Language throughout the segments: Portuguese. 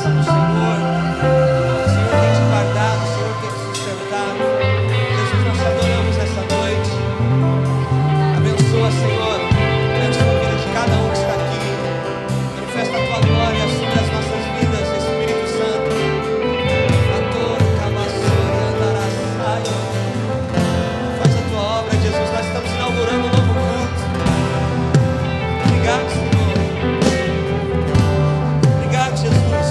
graça do Senhor. O Senhor tem te guardado, o Senhor tem te sustentado. Jesus, nós te adoramos essa noite. Abençoa, Senhor, abençoa a vida de cada um que está aqui. Manifesta a tua glória sobre as nossas vidas, Espírito Santo. Faz a tua obra, Jesus. Nós estamos inaugurando um novo culto. Obrigado, Senhor. Obrigado, Jesus.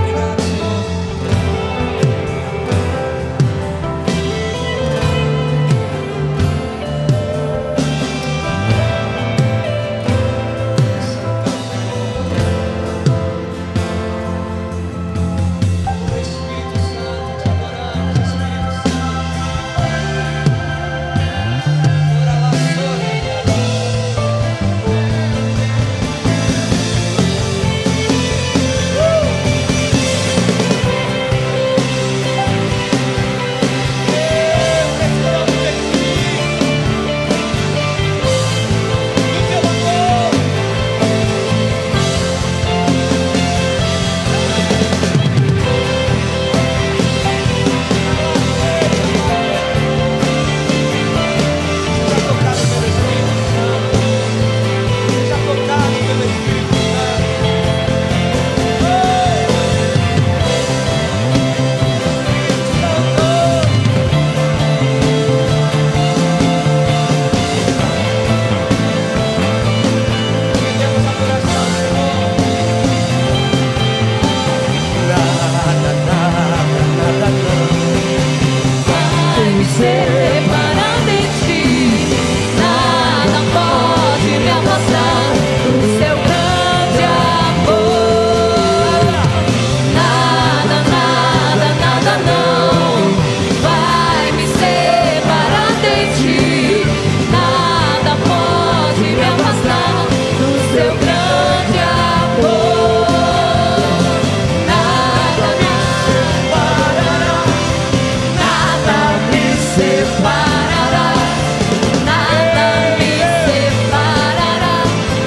Obrigado, Senhor. Espírito Santo, te adoramos, Espírito Santo. Ora lá, Separando em ti, nada pode me afastar do seu grande amor. Nada, nada, nada não vai me separar de ti. Nada pode me afastar do seu grande amor. Nada me separará. Nada me separará, nada me separará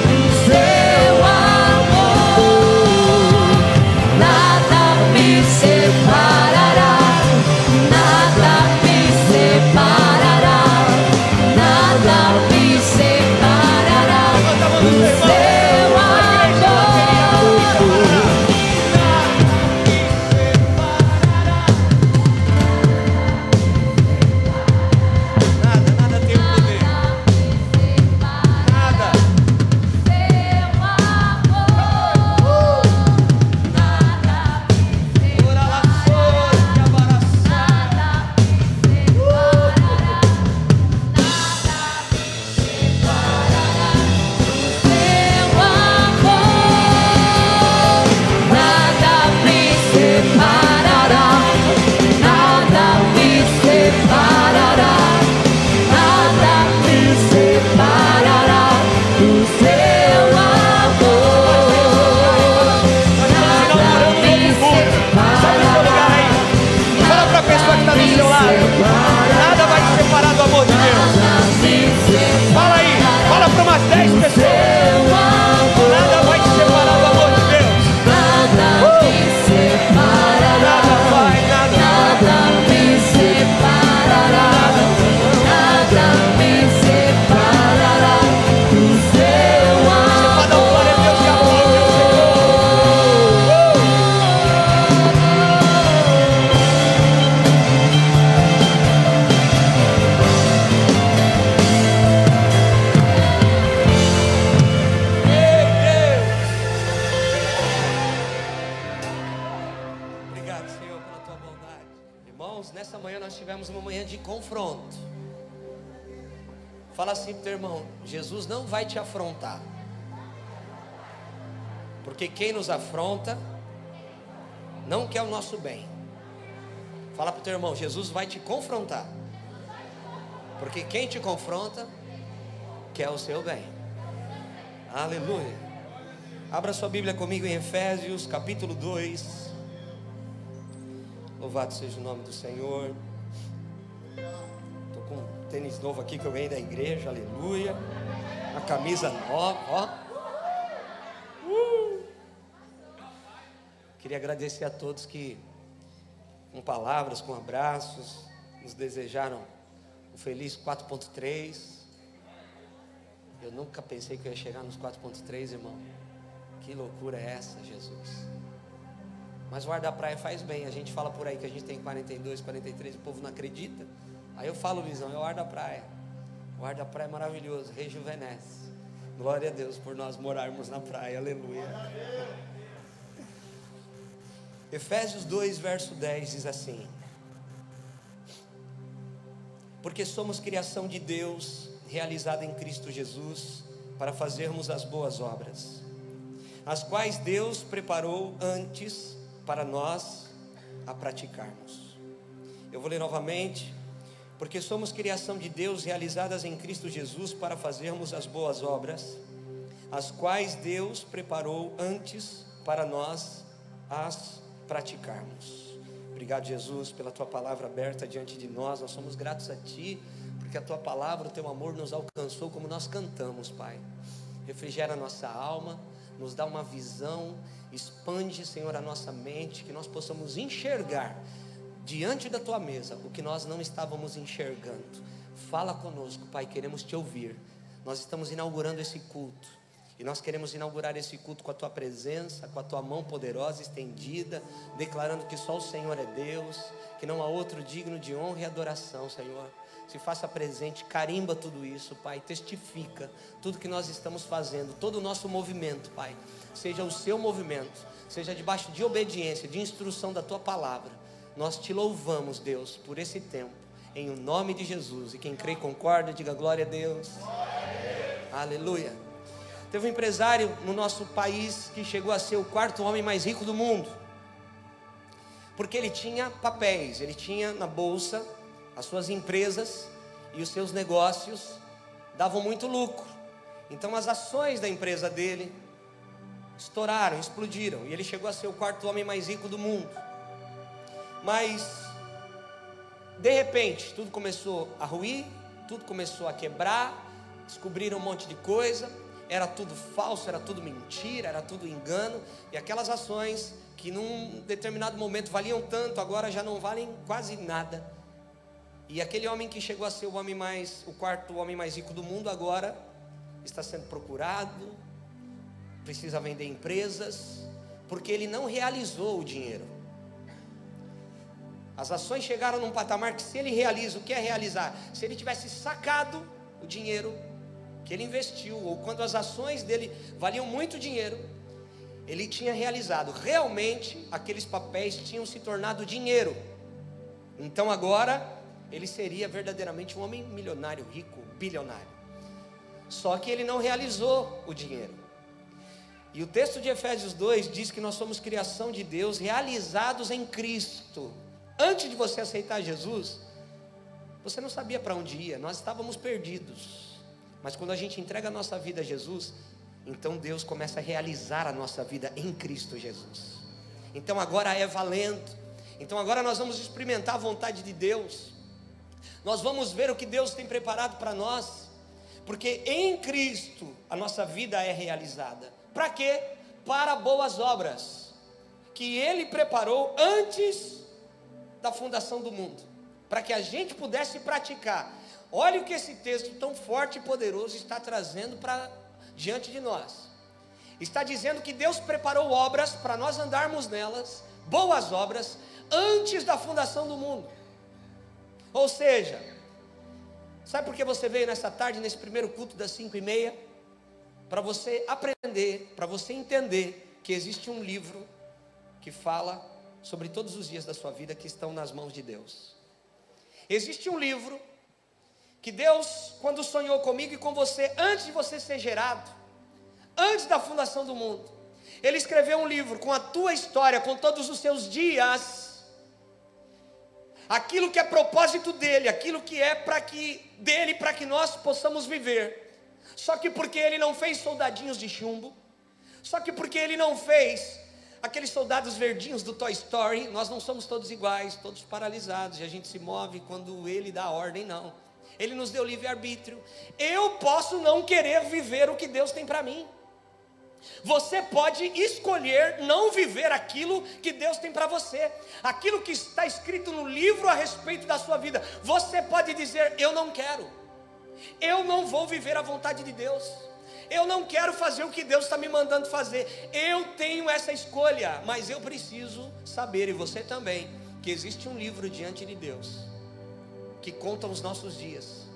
do seu amor. Nada me separará, nada me separará, nada me separará do seu amor. nada, nada tem o poder. Nada. Ora lá, Senhor, que abraçar. Nada me separará, nada me separará, nada me separará do seu amor. Nada me separará. Fala pra pessoa que está do seu lado. Nada vai te separar do amor de Deus. Fala aí, fala para umas 10 pessoas. Nada vai te separar do amor de Deus. Nada me separará. Nada vai, nada. Nada me separará. Nada me separará do seu Você pode dar um glória a Deus e aplaudir o Obrigado, Senhor, pela tua bondade. Irmãos, nessa manhã nós tivemos uma manhã de confronto. Fala assim pro teu irmão: Jesus não vai te afrontar, porque quem nos afronta não quer o nosso bem. Fala pro teu irmão: Jesus vai te confrontar, porque quem te confronta quer o seu bem. Aleluia. Abra sua Bíblia comigo em Efésios capítulo 2. Louvado seja o nome do Senhor. Estou com um tênis novo aqui que eu ganhei da igreja, aleluia. Uma camisa nova, ó. Queria agradecer a todos que, com palavras, com abraços, nos desejaram um feliz 4.3. Eu nunca pensei que eu ia chegar nos 4.3, irmão. Que loucura é essa, Jesus? Mas o ar da praia faz bem. A gente fala por aí que a gente tem 42, 43, o povo não acredita. Aí eu falo, Luizão, é o ar da praia. O ar da praia é maravilhoso, rejuvenesce. Glória a Deus por nós morarmos na praia, aleluia. Efésios 2, verso 10 diz assim: porque somos criação de Deus, realizada em Cristo Jesus, para fazermos as boas obras, as quais Deus preparou antes para nós a praticarmos. Eu vou ler novamente. Porque somos criação de Deus, realizadas em Cristo Jesus, para fazermos as boas obras, as quais Deus preparou antes para nós as praticarmos. Obrigado, Jesus, pela tua palavra aberta diante de nós. Nós somos gratos a ti, porque a tua palavra, o teu amor nos alcançou como nós cantamos, Pai. Refrigera a nossa alma, nos dá uma visão, expande, Senhor, a nossa mente, que nós possamos enxergar diante da tua mesa o que nós não estávamos enxergando. Fala conosco, Pai, queremos te ouvir. Nós estamos inaugurando esse culto, e nós queremos inaugurar esse culto com a tua presença, com a tua mão poderosa estendida, declarando que só o Senhor é Deus, que não há outro digno de honra e adoração, Senhor. Se faça presente, carimba tudo isso, Pai, testifica tudo que nós estamos fazendo, todo o nosso movimento, Pai, seja o seu movimento, seja debaixo de obediência, de instrução da tua palavra. Nós te louvamos, Deus, por esse tempo, em o nome de Jesus. E quem crê e concorda, diga glória a Deus. Aleluia. Teve um empresário no nosso país que chegou a ser o quarto homem mais rico do mundo, porque ele tinha papéis, ele tinha na bolsa as suas empresas, e os seus negócios davam muito lucro. Então as ações da empresa dele estouraram, explodiram, e ele chegou a ser o quarto homem mais rico do mundo. Mas de repente tudo começou a ruir, tudo começou a quebrar, descobriram um monte de coisa, era tudo falso, era tudo mentira, era tudo engano, e aquelas ações que num determinado momento valiam tanto, agora já não valem quase nada. E aquele homem que chegou a ser o quarto homem mais rico do mundo, agora está sendo procurado, precisa vender empresas, porque ele não realizou o dinheiro. As ações chegaram num patamar que, se ele realiza, o que é realizar? Se ele tivesse sacado o dinheiro que ele investiu, ou quando as ações dele valiam muito dinheiro, ele tinha realizado. Realmente aqueles papéis tinham se tornado dinheiro. Então agora ele seria verdadeiramente um homem milionário, rico, bilionário. Só que ele não realizou o dinheiro. E o texto de Efésios 2 diz que nós somos criação de Deus, realizados em Cristo. Antes de você aceitar Jesus, você não sabia para onde ia, nós estávamos perdidos. Mas quando a gente entrega a nossa vida a Jesus, então Deus começa a realizar a nossa vida em Cristo Jesus. Então agora é valendo. Então agora nós vamos experimentar a vontade de Deus. Nós vamos ver o que Deus tem preparado para nós, porque em Cristo a nossa vida é realizada. Para quê? Para boas obras, que Ele preparou antes da fundação do mundo, para que a gente pudesse praticar. Olha o que esse texto tão forte e poderoso está trazendo para diante de nós. Está dizendo que Deus preparou obras para nós andarmos nelas, boas obras, antes da fundação do mundo. Ou seja, sabe por que você veio nessa tarde, nesse primeiro culto das 5:30? Para você aprender, para você entender que existe um livro que fala sobre todos os dias da sua vida que estão nas mãos de Deus. Existe um livro que Deus, quando sonhou comigo e com você, antes de você ser gerado, antes da fundação do mundo, Ele escreveu um livro com a tua história, com todos os seus dias, aquilo que é propósito dele, aquilo que é para que nós possamos viver. Só que porque Ele não fez soldadinhos de chumbo, só que porque Ele não fez aqueles soldados verdinhos do Toy Story, nós não somos todos iguais, todos paralisados, e a gente se move quando Ele dá a ordem, não. Ele nos deu livre-arbítrio. Eu posso não querer viver o que Deus tem para mim. Você pode escolher não viver aquilo que Deus tem para você, aquilo que está escrito no livro a respeito da sua vida. Você pode dizer: eu não quero, eu não vou viver a vontade de Deus, eu não quero fazer o que Deus está me mandando fazer. Eu tenho essa escolha, mas eu preciso saber, e você também, que existe um livro diante de Deus que conta os nossos dias.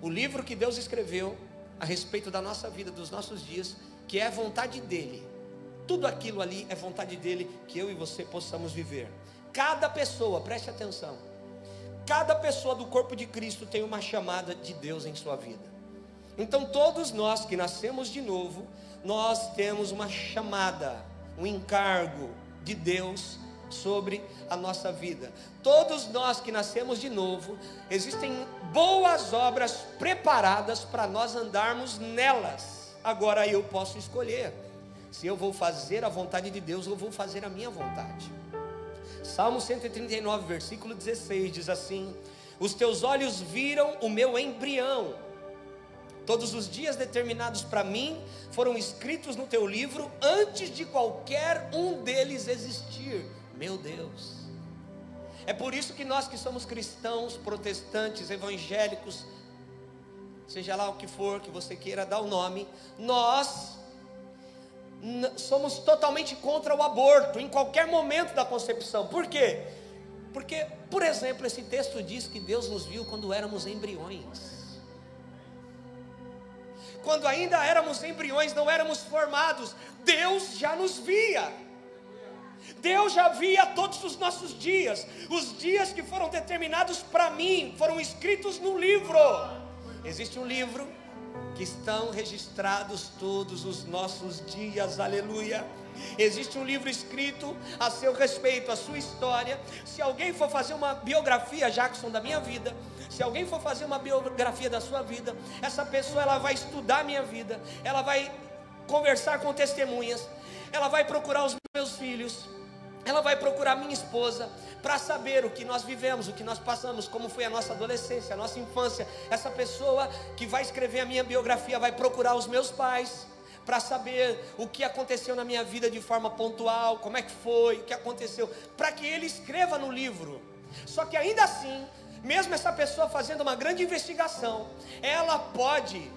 O livro que Deus escreveu a respeito da nossa vida, dos nossos dias, que é a vontade dele. Tudo aquilo ali é vontade dele, que eu e você possamos viver. Cada pessoa, preste atenção, cada pessoa do corpo de Cristo tem uma chamada de Deus em sua vida. Então todos nós que nascemos de novo, nós temos uma chamada, um encargo de Deus sobre a nossa vida. Todos nós que nascemos de novo, existem boas obras preparadas para nós andarmos nelas. Agora eu posso escolher se eu vou fazer a vontade de Deus ou vou fazer a minha vontade. Salmo 139, versículo 16 diz assim: os teus olhos viram o meu embrião, todos os dias determinados para mim foram escritos no teu livro, antes de qualquer um deles existir. Meu Deus, é por isso que nós que somos cristãos, protestantes, evangélicos, seja lá o que for que você queira dar o nome, nós somos totalmente contra o aborto em qualquer momento da concepção. Por quê? Porque, por exemplo, esse texto diz que Deus nos viu quando éramos embriões. Quando ainda éramos embriões, não éramos formados, Deus já nos via. Deus já via todos os nossos dias. Os dias que foram determinados para mim foram escritos no livro. Existe um livro que estão registrados todos os nossos dias, aleluia. Existe um livro escrito a seu respeito, a sua história. Se alguém for fazer uma biografia, Jackson, da minha vida, se alguém for fazer uma biografia da sua vida, essa pessoa ela vai estudar a minha vida, ela vai conversar com testemunhas, ela vai procurar os meus filhos, ela vai procurar minha esposa, para saber o que nós vivemos, o que nós passamos, como foi a nossa adolescência, a nossa infância. Essa pessoa que vai escrever a minha biografia vai procurar os meus pais, para saber o que aconteceu na minha vida de forma pontual, como é que foi, o que aconteceu, para que ele escreva no livro. Só que ainda assim, mesmo essa pessoa fazendo uma grande investigação, ela pode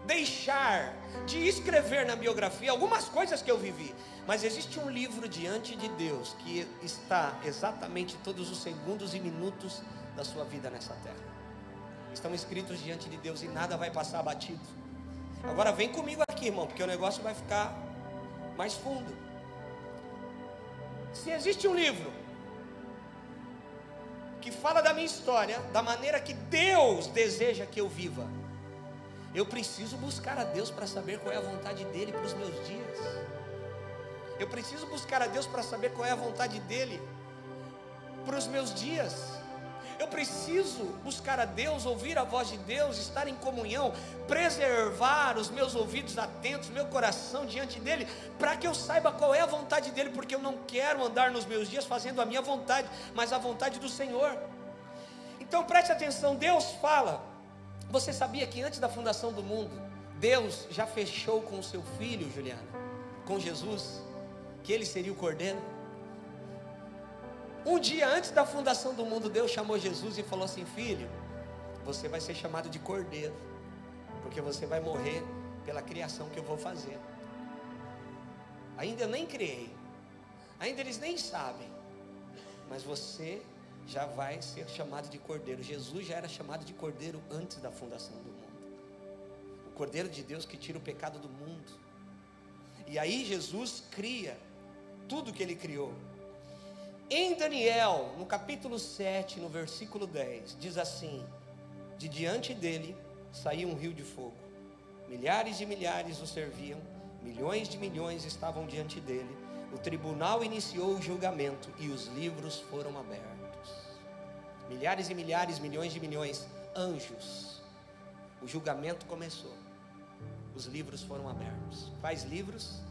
deixar de escrever na biografia algumas coisas que eu vivi, mas existe um livro diante de Deus que está exatamente todos os segundos e minutos da sua vida nessa terra. Estão escritos diante de Deus e nada vai passar batido. Agora vem comigo aqui, irmão, porque o negócio vai ficar mais fundo. Se existe um livro que fala da minha história, da maneira que Deus deseja que eu viva, eu preciso buscar a Deus para saber qual é a vontade dEle para os meus dias. Eu preciso buscar a Deus para saber qual é a vontade dEle para os meus dias. Eu preciso buscar a Deus, ouvir a voz de Deus, estar em comunhão, preservar os meus ouvidos atentos, meu coração diante dEle, para que eu saiba qual é a vontade dEle, porque eu não quero andar nos meus dias fazendo a minha vontade, mas a vontade do Senhor. Então preste atenção, Deus fala. Você sabia que antes da fundação do mundo, Deus já fechou com o seu filho, Juliana, com Jesus, que ele seria o Cordeiro? Um dia antes da fundação do mundo, Deus chamou Jesus e falou assim: filho, você vai ser chamado de Cordeiro, porque você vai morrer pela criação que eu vou fazer. Ainda eu nem criei, ainda eles nem sabem, mas você já vai ser chamado de Cordeiro. Jesus já era chamado de Cordeiro antes da fundação do mundo. O Cordeiro de Deus que tira o pecado do mundo. E aí Jesus cria tudo que Ele criou. Em Daniel, no capítulo 7, no versículo 10, diz assim: de diante dele saía um rio de fogo, milhares de milhares o serviam, milhões de milhões estavam diante dele. O tribunal iniciou o julgamento e os livros foram abertos. Milhares e milhares, milhões de milhões, anjos. O julgamento começou. Os livros foram abertos. Quais livros?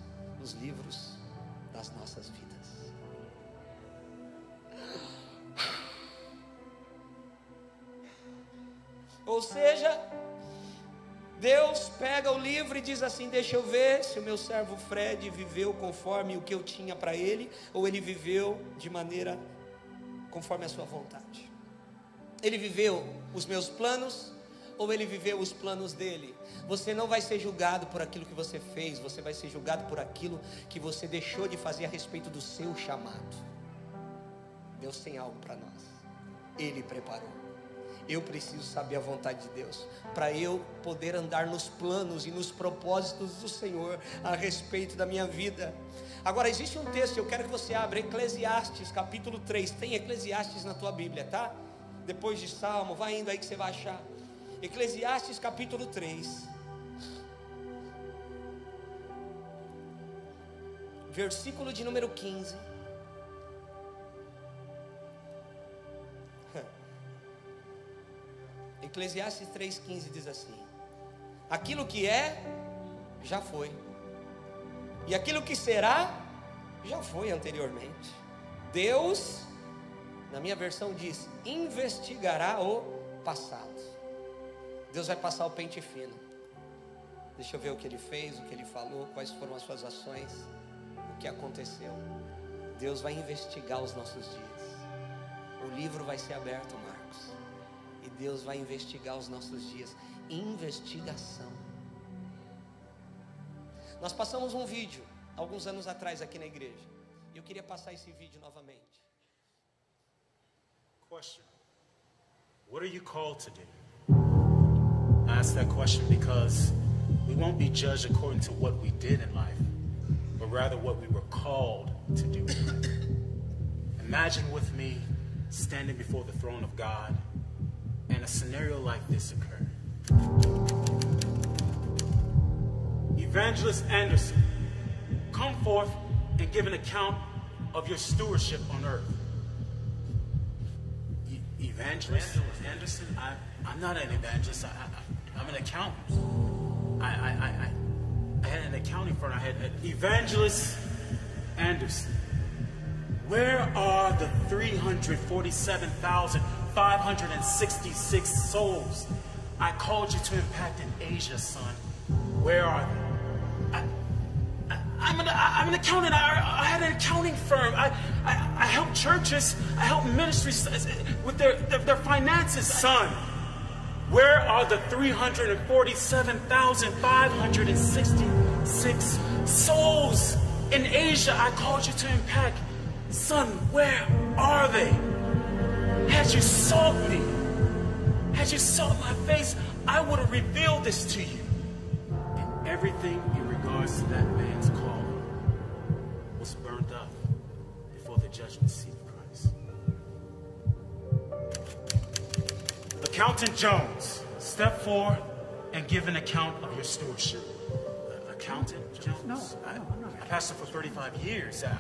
Os livros das nossas vidas. Ou seja, Deus pega o livro e diz assim: deixa eu ver se o meu servo Fred viveu conforme o que eu tinha para ele, ou ele viveu de maneira conforme a sua vontade. Ele viveu os meus planos, ou ele viveu os planos dele? Você não vai ser julgado por aquilo que você fez, você vai ser julgado por aquilo que você deixou de fazer a respeito do seu chamado. Deus tem algo para nós, Ele preparou. Eu preciso saber a vontade de Deus, para eu poder andar nos planos e nos propósitos do Senhor a respeito da minha vida. Agora existe um texto, eu quero que você abra Eclesiastes capítulo 3, tem Eclesiastes na tua Bíblia, tá? Depois de Salmo, vai indo aí que você vai achar. Eclesiastes capítulo 3, versículo de número 15. Eclesiastes 3,15 diz assim: aquilo que é, já foi, e aquilo que será, já foi anteriormente. Deus, na minha versão diz, investigará o passado. Deus vai passar o pente fino. Deixa eu ver o que Ele fez, o que Ele falou, quais foram as suas ações, o que aconteceu. Deus vai investigar os nossos dias. O livro vai ser aberto, Marcos, e Deus vai investigar os nossos dias. Investigação. Nós passamos um vídeo alguns anos atrás aqui na igreja, e eu queria passar esse vídeo novamente. Question: what are you called to do? I ask that question because we won't be judged according to what we did in life, but rather what we were called to do in life. Imagine with me standing before the throne of God, and a scenario like this occurred. Evangelist Anderson, come forth and give an account of your stewardship on earth. Evangelist Anderson? I'm not an evangelist. I'm an accountant. I had an accounting firm. I had Evangelist Anderson. Where are the 347,566 souls I called you to impact in Asia, son? Where are they? I'm an accountant. I had an accounting firm. I help churches. I help ministries with their finances, son. Where are the 347,566 souls in Asia I called you to impact? Son, where are they? Had you sought me, had you sought my face, I would have revealed this to you. And everything in regards to that man's calling was burned up before the judgment seat of Christ. Accountant Jones, step forward and give an account of your stewardship. Accountant Jones? No, I pastored for 35 years. I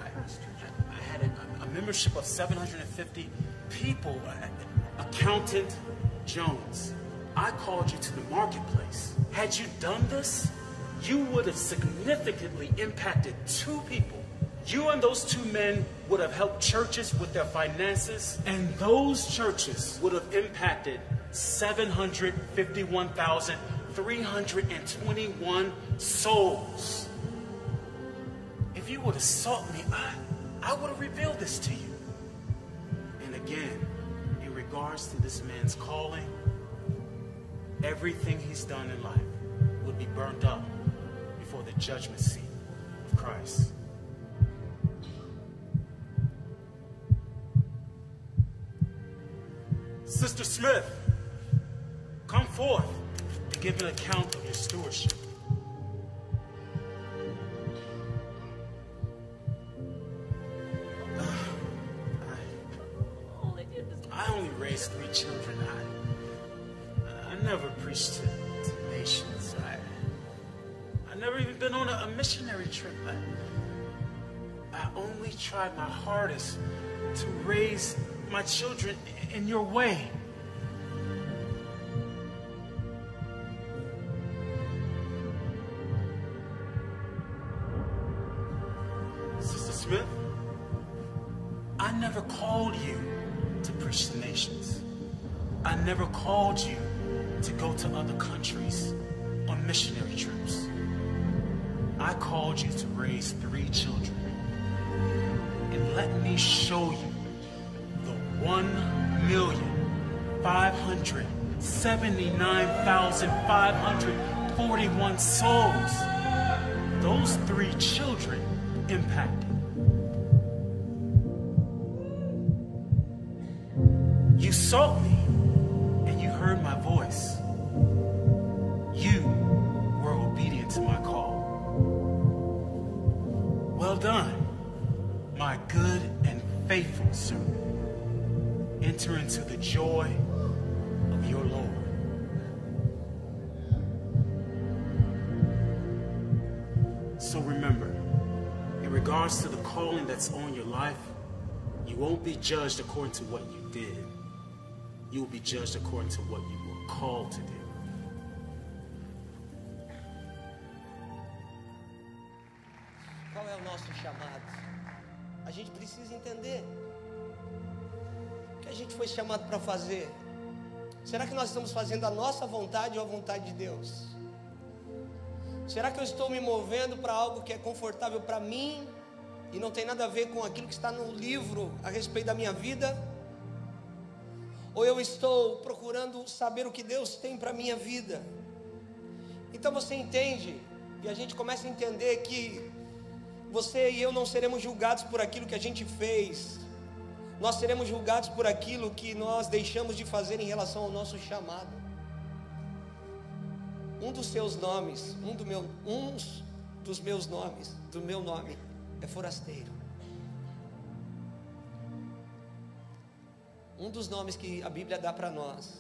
had a membership of 750 people. Accountant Jones, I called you to the marketplace. Had you done this, you would have significantly impacted 2 people. You and those 2 men would have helped churches with their finances, and those churches would have impacted 751,321 souls. If you would have sought me, I would have revealed this to you. And again, in regards to this man's calling, everything he's done in life would be burned up before the judgment seat of Christ. Sister Smith, come forth and give an account of your stewardship. I only raised 3 children. I never preached to nations. I never even been on a missionary trip. I only tried my hardest to raise my children in your way. Sister Smith, I never called you to preach to nations. I never called you to go to other countries on missionary trips. I called you to raise 3 children. And let me show you the 1,579,541 souls those 3 children impacted. You sought me and you heard my voice. You were obedient to my call. Well done, my good and faithful servant. Enter into the joy of your Lord. So remember, in regards to the calling that's on your life, you won't be judged according to what you did. You will be judged according to what you were called to do. Qual é o nosso chamado? A gente precisa entender o que a gente foi chamado para fazer. Será que nós estamos fazendo a nossa vontade ou a vontade de Deus? Será que eu estou me movendo para algo que é confortável para mim e não tem nada a ver com aquilo que está no livro a respeito da minha vida? Ou eu estou procurando saber o que Deus tem para a minha vida? Então você entende, e a gente começa a entender que você e eu não seremos julgados por aquilo que a gente fez. Nós seremos julgados por aquilo que nós deixamos de fazer em relação ao nosso chamado. Um dos seus nomes, um dos meus nomes, do meu nome é forasteiro. Um dos nomes que a Bíblia dá para nós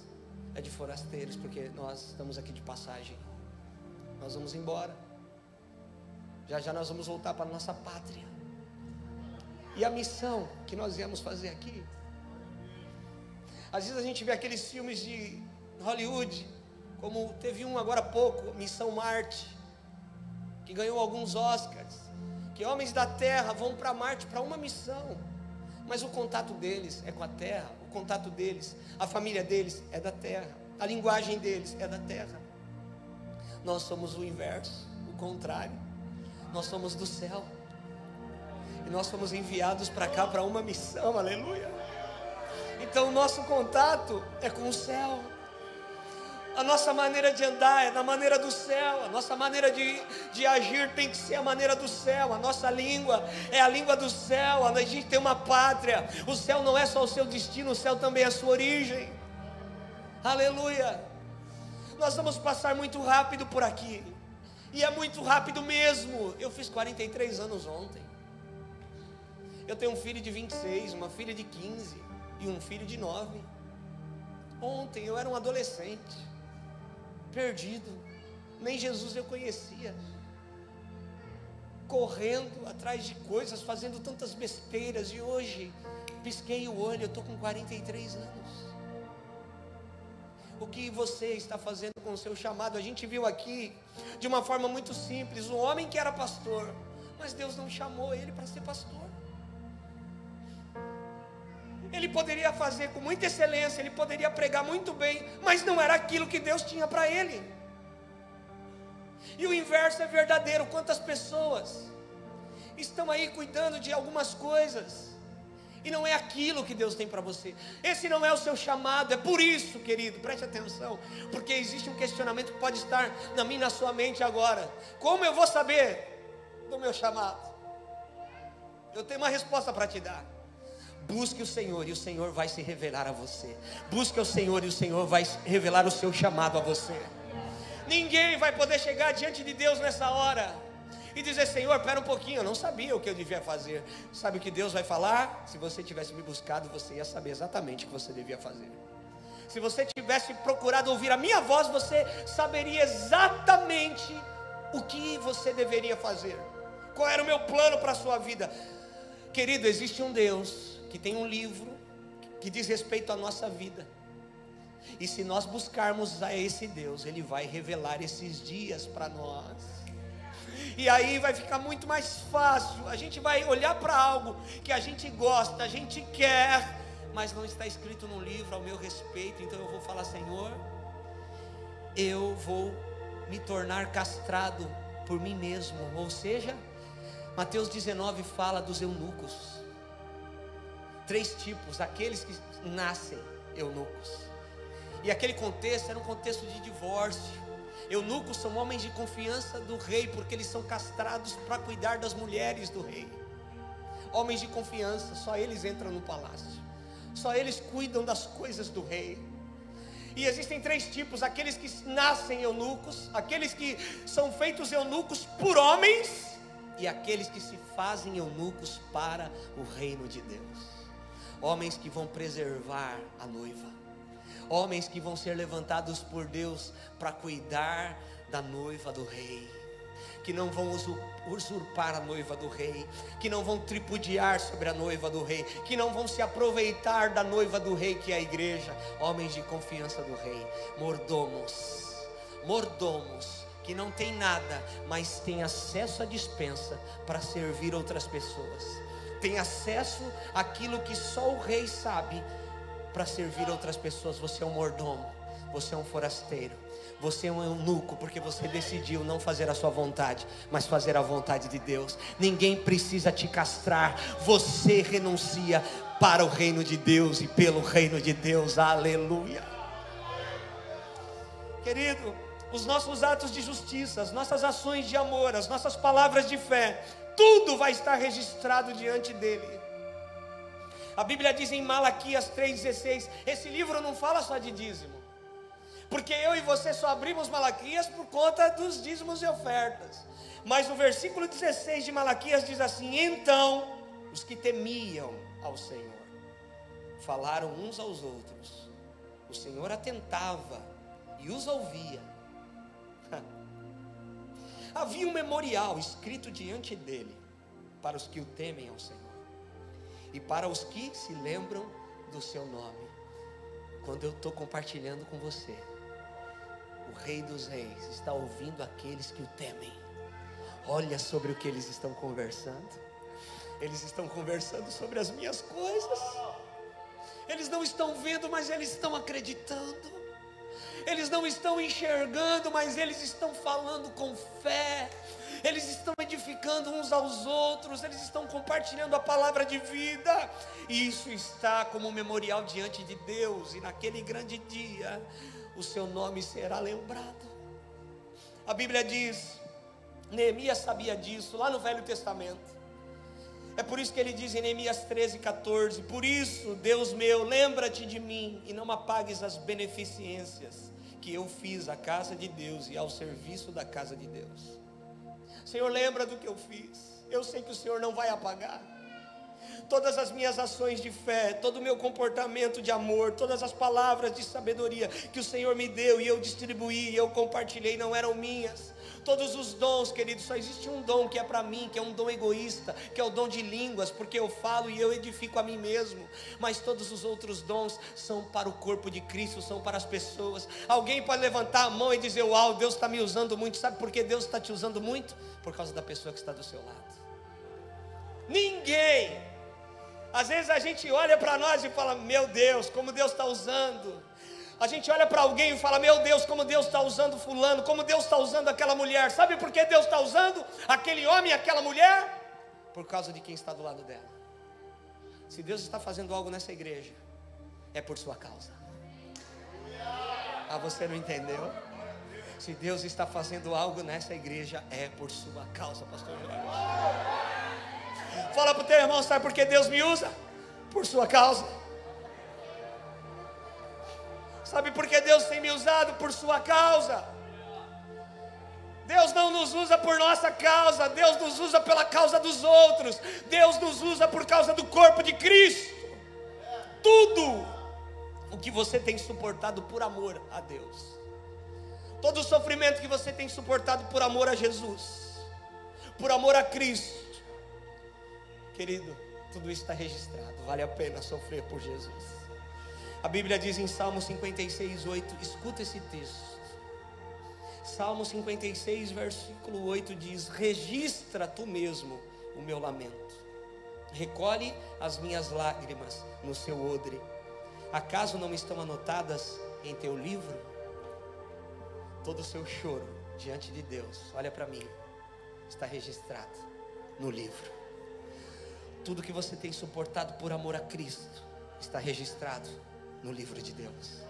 é de forasteiros, porque nós estamos aqui de passagem. Nós vamos embora. Já já nós vamos voltar para a nossa pátria. E a missão que nós viemos fazer aqui. Às vezes a gente vê aqueles filmes de Hollywood, como teve um agora há pouco, Missão Marte, que ganhou alguns Oscars, que homens da Terra vão para Marte para uma missão, mas o contato deles é com a Terra, o contato deles, a família deles é da Terra, a linguagem deles é da Terra. Nós somos o inverso, o contrário. Nós somos do céu e nós fomos enviados para cá para uma missão, aleluia. Então o nosso contato é com o céu. A nossa maneira de andar é da maneira do céu. A nossa maneira de agir tem que ser a maneira do céu. A nossa língua é a língua do céu. A gente tem uma pátria. O céu não é só o seu destino, o céu também é a sua origem. Aleluia. Nós vamos passar muito rápido por aqui. E é muito rápido mesmo. Eu fiz 43 anos ontem. Eu tenho um filho de 26, uma filha de 15 e um filho de 9. Ontem eu era um adolescente, perdido, nem Jesus eu conhecia, correndo atrás de coisas, fazendo tantas besteiras, e hoje pisquei o olho, eu estou com 43 anos. O que você está fazendo com o seu chamado? A gente viu aqui de uma forma muito simples, um homem que era pastor, mas Deus não chamou ele para ser pastor. Ele poderia fazer com muita excelência, ele poderia pregar muito bem, mas não era aquilo que Deus tinha para ele. E o inverso é verdadeiro. Quantas pessoas estão aí cuidando de algumas coisas e não é aquilo que Deus tem para você. Esse não é o seu chamado. É por isso, querido, preste atenção, porque existe um questionamento que pode estar na minha e na sua mente agora. Como eu vou saber do meu chamado? Eu tenho uma resposta para te dar. Busque o Senhor e o Senhor vai se revelar a você. Busque o Senhor e o Senhor vai revelar o seu chamado a você. Ninguém vai poder chegar diante de Deus nessa hora e dizer: Senhor, espera um pouquinho, eu não sabia o que eu devia fazer. Sabe o que Deus vai falar? Se você tivesse me buscado, você ia saber exatamente o que você devia fazer. Se você tivesse procurado ouvir a minha voz, você saberia exatamente o que você deveria fazer. Qual era o meu plano para a sua vida? Querido, existe um Deus que tem um livro que diz respeito à nossa vida. E se nós buscarmos a esse Deus, Ele vai revelar esses dias para nós. E aí vai ficar muito mais fácil. A gente vai olhar para algo que a gente gosta, a gente quer, mas não está escrito no livro ao meu respeito. Então eu vou falar: Senhor, eu vou me tornar castrado por mim mesmo. Ou seja, Mateus 19 fala dos eunucos. 3 tipos: aqueles que nascem eunucos. E aquele contexto era um contexto de divórcio. Eunucos são homens de confiança do rei, porque eles são castrados para cuidar das mulheres do rei. Homens de confiança, só eles entram no palácio, só eles cuidam das coisas do rei. E existem 3 tipos: aqueles que nascem eunucos, aqueles que são feitos eunucos por homens, e aqueles que se fazem eunucos para o reino de Deus. Homens que vão preservar a noiva, homens que vão ser levantados por Deus para cuidar da noiva do rei, que não vão usurpar a noiva do rei, que não vão tripudiar sobre a noiva do rei, que não vão se aproveitar da noiva do rei, que é a igreja. Homens de confiança do rei, mordomos que não tem nada, mas tem acesso à despensa para servir outras pessoas, tem acesso àquilo que só o rei sabe para servir outras pessoas. Você é um mordomo, você é um forasteiro, você é um eunuco, porque você decidiu não fazer a sua vontade, mas fazer a vontade de Deus. Ninguém precisa te castrar, você renuncia para o reino de Deus e pelo reino de Deus. Aleluia. Querido, os nossos atos de justiça, as nossas ações de amor, as nossas palavras de fé, tudo vai estar registrado diante dele. A Bíblia diz em Malaquias 3,16, esse livro não fala só de dízimo, porque eu e você só abrimos Malaquias por conta dos dízimos e ofertas. Mas o versículo 16 de Malaquias diz assim: então os que temiam ao Senhor falaram uns aos outros, o Senhor atentava e os ouvia. Havia um memorial escrito diante dele para os que o temem ao Senhor e para os que se lembram do seu nome. Quando eu estou compartilhando com você, o Rei dos Reis está ouvindo aqueles que o temem. Olha sobre o que eles estão conversando. Eles estão conversando sobre as minhas coisas. Eles não estão vendo, mas eles estão acreditando. Eles não estão enxergando, mas eles estão falando com fé. Eles estão edificando uns aos outros. Eles estão compartilhando a palavra de vida. E isso está como um memorial diante de Deus. E naquele grande dia, o seu nome será lembrado. A Bíblia diz, Neemias sabia disso lá no Velho Testamento. É por isso que ele diz em Neemias 13:14: por isso, Deus meu, lembra-te de mim e não apagues as beneficências que eu fiz à casa de Deus e ao serviço da casa de Deus. Senhor, lembra do que eu fiz. Eu sei que o Senhor não vai apagar. Todas as minhas ações de fé, todo o meu comportamento de amor, todas as palavras de sabedoria que o Senhor me deu e eu distribuí e eu compartilhei, não eram minhas. Todos os dons, queridos, só existe um dom que é para mim, que é um dom egoísta, que é o dom de línguas, porque eu falo e eu edifico a mim mesmo. Mas todos os outros dons são para o corpo de Cristo, são para as pessoas. Alguém pode levantar a mão e dizer: uau, Deus está me usando muito. Sabe por que Deus está te usando muito? Por causa da pessoa que está do seu lado. Ninguém. Às vezes a gente olha para nós e fala: meu Deus, como Deus está usando. A gente olha para alguém e fala: meu Deus, como Deus está usando fulano, como Deus está usando aquela mulher. Sabe por que Deus está usando aquele homem e aquela mulher? Por causa de quem está do lado dela. Se Deus está fazendo algo nessa igreja, é por sua causa. Ah, você não entendeu? Se Deus está fazendo algo nessa igreja, é por sua causa, pastor Jorge. Fala para o teu irmão: sabe por que Deus me usa? Por sua causa. Sabe por que Deus tem me usado? Por sua causa. Deus não nos usa por nossa causa, Deus nos usa pela causa dos outros. Deus nos usa por causa do corpo de Cristo. Tudo o que você tem suportado por amor a Deus, todo o sofrimento que você tem suportado por amor a Jesus, por amor a Cristo, querido, tudo isso está registrado. Vale a pena sofrer por Jesus. A Bíblia diz em Salmo 56:8, escuta esse texto. Salmo 56, versículo 8 diz: registra tu mesmo o meu lamento, recolhe as minhas lágrimas no seu odre. Acaso não estão anotadas em teu livro? todo o seu choro diante de Deus, olha para mim, está registrado no livro. Tudo que você tem suportado por amor a Cristo está registrado no livro de Deus.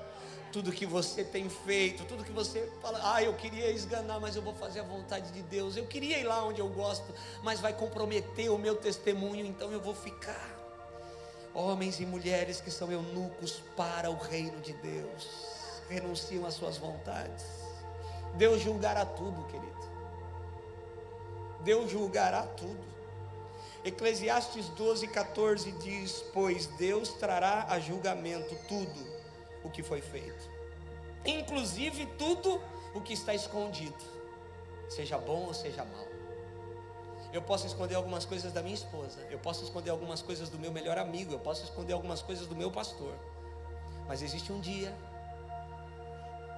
Tudo que você tem feito, tudo que você fala, eu queria esganar, mas eu vou fazer a vontade de Deus. Eu queria ir lá onde eu gosto, mas vai comprometer o meu testemunho, então eu vou ficar. Homens e mulheres que são eunucos para o reino de Deus, renunciam às suas vontades. Deus julgará tudo, querido. Deus julgará tudo. Eclesiastes 12:14 diz: pois Deus trará a julgamento tudo o que foi feito, inclusive tudo o que está escondido, seja bom ou seja mal. Eu posso esconder algumas coisas da minha esposa, eu posso esconder algumas coisas do meu melhor amigo, eu posso esconder algumas coisas do meu pastor, mas existe um dia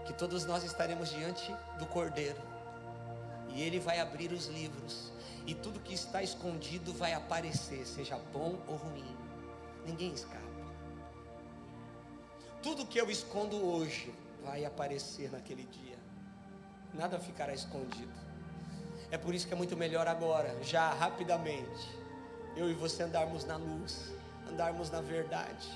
que todos nós estaremos diante do Cordeiro, e Ele vai abrir os livros, e tudo que está escondido vai aparecer, seja bom ou ruim. Ninguém escapa. Tudo que eu escondo hoje vai aparecer naquele dia. Nada ficará escondido. É por isso que é muito melhor agora, já rapidamente, eu e você andarmos na luz, andarmos na verdade.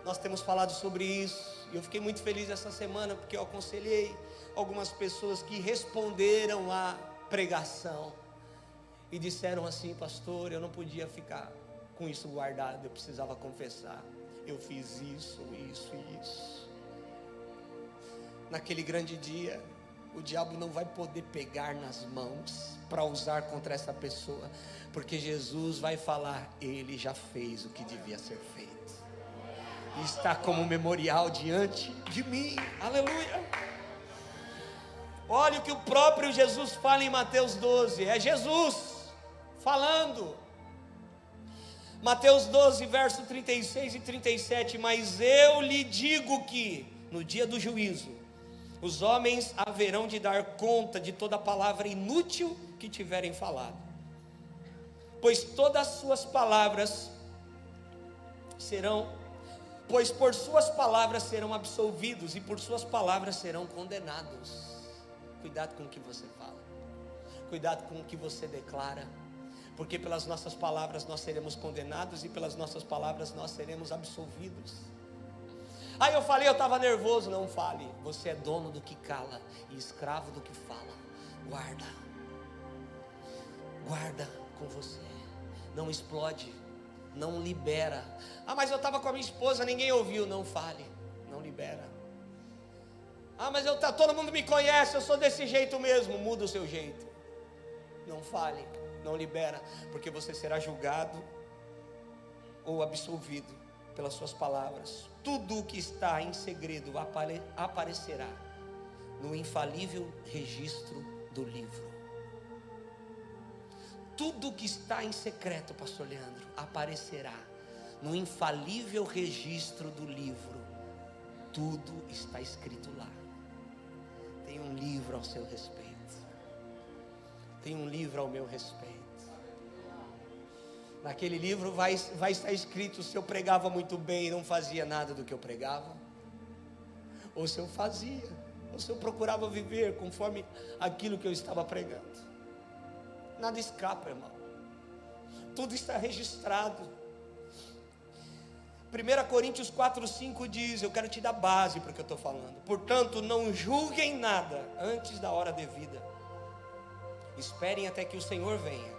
Nós temos falado sobre isso, e eu fiquei muito feliz essa semana, porque eu aconselhei algumas pessoas que responderam à pregação e disseram assim: pastor, eu não podia ficar com isso guardado, eu precisava confessar. Eu fiz isso. Naquele grande dia, o diabo não vai poder pegar nas mãos para usar contra essa pessoa, porque Jesus vai falar: ele já fez o que devia ser feito, e está como memorial diante de mim. Aleluia. Olha o que o próprio Jesus fala em Mateus 12, é Jesus falando. Mateus 12, verso 36 e 37, mas eu lhe digo que no dia do juízo, os homens haverão de dar conta de toda palavra inútil que tiverem falado, pois todas as suas palavras serão, pois por suas palavras serão absolvidos, e por suas palavras serão condenados. Cuidado com o que você fala, cuidado com o que você declara, porque pelas nossas palavras nós seremos condenados, e pelas nossas palavras nós seremos absolvidos. Aí eu falei, eu estava nervoso. Não fale, você é dono do que cala e escravo do que fala. Guarda com você, não explode, não libera. Mas eu estava com a minha esposa, ninguém ouviu. Não fale, não libera. Mas todo mundo me conhece, eu sou desse jeito mesmo. Muda o seu jeito. Não fale, não libera, porque você será julgado ou absolvido pelas suas palavras. Tudo o que está em segredo aparecerá no infalível registro do livro. Tudo o que está em secreto, pastor Leandro, aparecerá no infalível registro do livro. Tudo está escrito lá. Tem um livro ao seu respeito. Tem um livro ao meu respeito. Naquele livro vai estar escrito se eu pregava muito bem e não fazia nada do que eu pregava, ou se eu fazia, ou se eu procurava viver conforme aquilo que eu estava pregando. Nada escapa, irmão. Tudo está registrado. 1 Coríntios 4:5 diz, eu quero te dar base para o que eu estou falando. Portanto, não julguem nada antes da hora devida. Esperem até que o Senhor venha.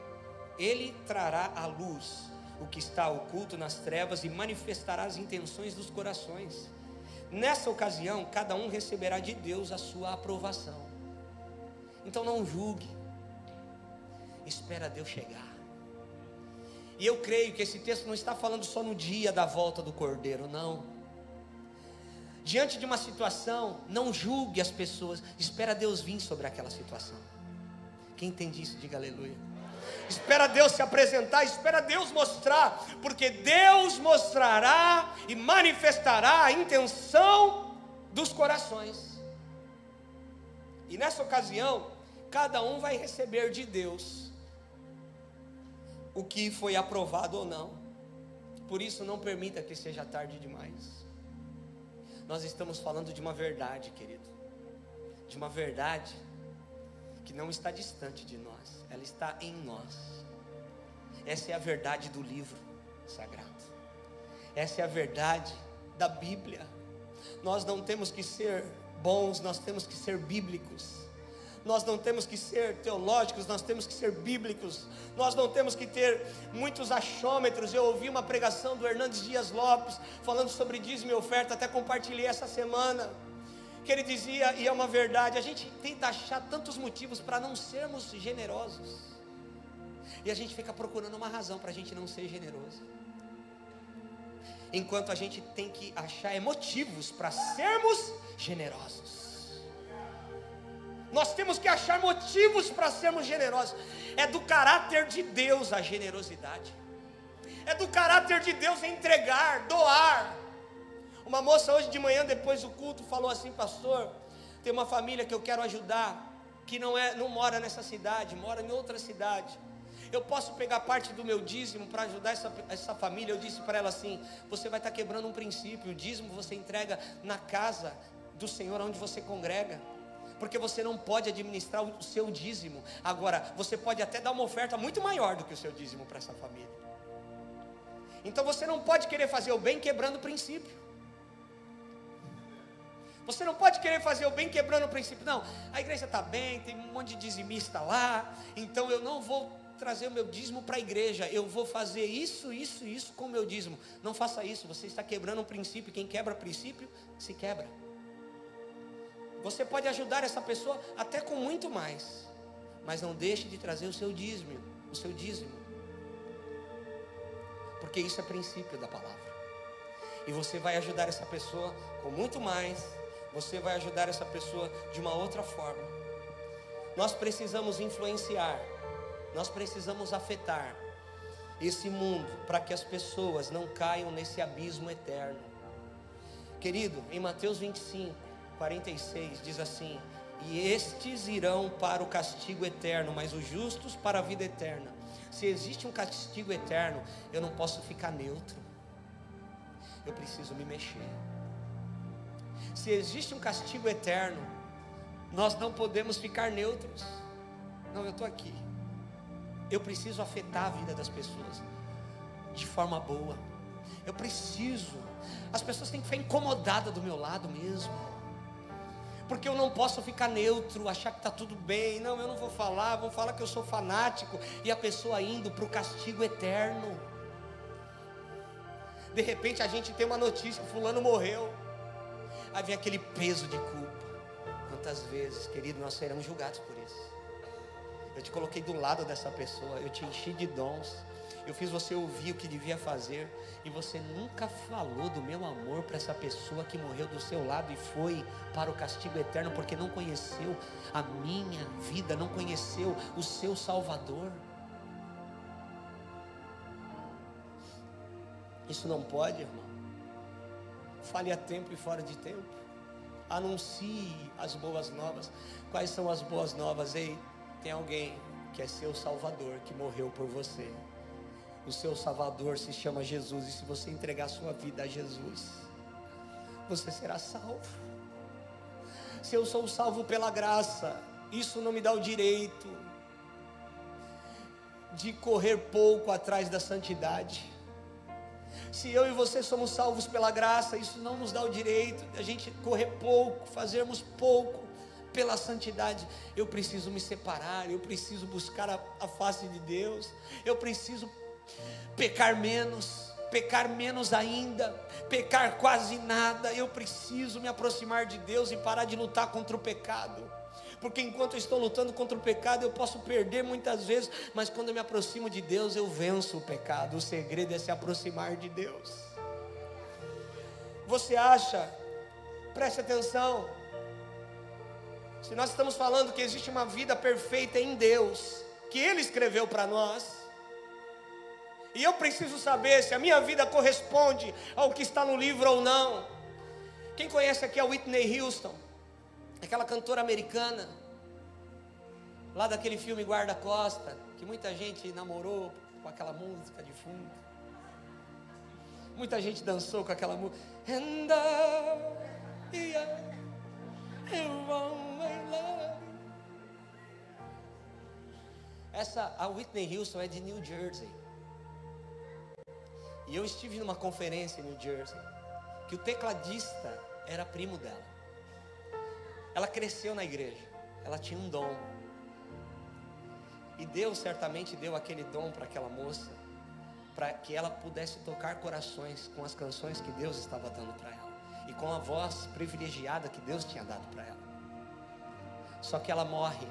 Ele trará à luz o que está oculto nas trevas e manifestará as intenções dos corações. Nessa ocasião, cada um receberá de Deus a sua aprovação. Então não julgue. Espera Deus chegar. E eu creio que esse texto não está falando só no dia da volta do Cordeiro, não. Diante de uma situação, não julgue as pessoas. Espera Deus vir sobre aquela situação. Quem entende isso, diga aleluia. Espera Deus se apresentar, espera Deus mostrar, porque Deus mostrará e manifestará a intenção dos corações. E nessa ocasião, cada um vai receber de Deus o que foi aprovado ou não. Por isso, não permita que seja tarde demais. Nós estamos falando de uma verdade, querido. de uma verdade que não está distante de nós, ela está em nós. Essa é a verdade do livro sagrado. Essa é a verdade da Bíblia. Nós não temos que ser bons, nós temos que ser bíblicos. Nós não temos que ser teológicos, nós temos que ser bíblicos. Nós não temos que ter muitos achômetros. Eu ouvi uma pregação do Hernandes Dias Lopes falando sobre dízimo e oferta, até compartilhei essa semana, que ele dizia, e é uma verdade, a gente tenta achar tantos motivos para não sermos generosos, e a gente fica procurando uma razão para a gente não ser generoso, enquanto a gente tem que achar motivos para sermos generosos. Nós temos que achar motivos para sermos generosos. É do caráter de Deus a generosidade. É do caráter de Deus entregar, doar. Uma moça hoje de manhã, depois do culto, falou assim: pastor, tem uma família que eu quero ajudar, que não mora nessa cidade, mora em outra cidade. Eu posso pegar parte do meu dízimo para ajudar essa família? Eu disse para ela assim: você vai estar quebrando um princípio. O dízimo você entrega na casa do Senhor, onde você congrega, porque você não pode administrar o seu dízimo. Agora, você pode até dar uma oferta muito maior do que o seu dízimo para essa família. Então você não pode querer fazer o bem quebrando o princípio. Você não pode querer fazer o bem quebrando o princípio. Não, a igreja está bem, tem um monte de dizimista lá, então eu não vou trazer o meu dízimo para a igreja, eu vou fazer isso com o meu dízimo. Não faça isso, você está quebrando um princípio. Quem quebra princípio, se quebra. Você pode ajudar essa pessoa até com muito mais, mas não deixe de trazer o seu dízimo, porque isso é princípio da palavra. E você vai ajudar essa pessoa com muito mais, você vai ajudar essa pessoa de uma outra forma. Nós precisamos influenciar, nós precisamos afetar esse mundo para que as pessoas não caiam nesse abismo eterno. Querido, em Mateus 25:46 diz assim: e estes irão para o castigo eterno, mas os justos para a vida eterna. Se existe um castigo eterno, eu não posso ficar neutro, eu preciso me mexer. Se existe um castigo eterno, nós não podemos ficar neutros. Não, eu estou aqui, eu preciso afetar a vida das pessoas de forma boa. Eu preciso, as pessoas têm que ficar incomodadas do meu lado mesmo, porque eu não posso ficar neutro, achar que está tudo bem. Não, eu não vou falar, vão falar que eu sou fanático, e a pessoa indo para o castigo eterno. De repente a gente tem uma notícia: fulano morreu, aí vem aquele peso de culpa. Quantas vezes, querido, nós seremos julgados por isso? Eu te coloquei do lado dessa pessoa, eu te enchi de dons, eu fiz você ouvir o que devia fazer, e você nunca falou do meu amor para essa pessoa que morreu do seu lado e foi para o castigo eterno, porque não conheceu a minha vida, não conheceu o seu Salvador. Isso não pode, irmão. Fale a tempo e fora de tempo. Anuncie as boas novas. Quais são as boas novas? Ei, tem alguém que é seu Salvador, que morreu por você. O seu Salvador se chama Jesus, e se você entregar a sua vida a Jesus, você será salvo. Se eu sou salvo pela graça, isso não me dá o direito de correr pouco atrás da santidade. Se eu e você somos salvos pela graça, isso não nos dá o direito de a gente correr pouco, fazermos pouco pela santidade. Eu preciso me separar, eu preciso buscar a face de Deus, eu preciso pecar menos ainda, pecar quase nada. Eu preciso me aproximar de Deus e parar de lutar contra o pecado, porque enquanto eu estou lutando contra o pecado, eu posso perder muitas vezes, mas quando eu me aproximo de Deus, eu venço o pecado. O segredo é se aproximar de Deus. Você acha, preste atenção, se nós estamos falando que existe uma vida perfeita em Deus, que Ele escreveu para nós, e eu preciso saber se a minha vida corresponde ao que está no livro ou não. Quem conhece aqui a Whitney Houston, aquela cantora americana, lá daquele filme Guarda-Costa, que muita gente namorou com aquela música de fundo, muita gente dançou com aquela música. A Whitney Houston é de New Jersey. E eu estive numa conferência em New Jersey, que o tecladista era primo dela. Ela cresceu na igreja, ela tinha um dom. E Deus certamente deu aquele dom para aquela moça, para que ela pudesse tocar corações com as canções que Deus estava dando para ela, e com a voz privilegiada que Deus tinha dado para ela. Só que ela morre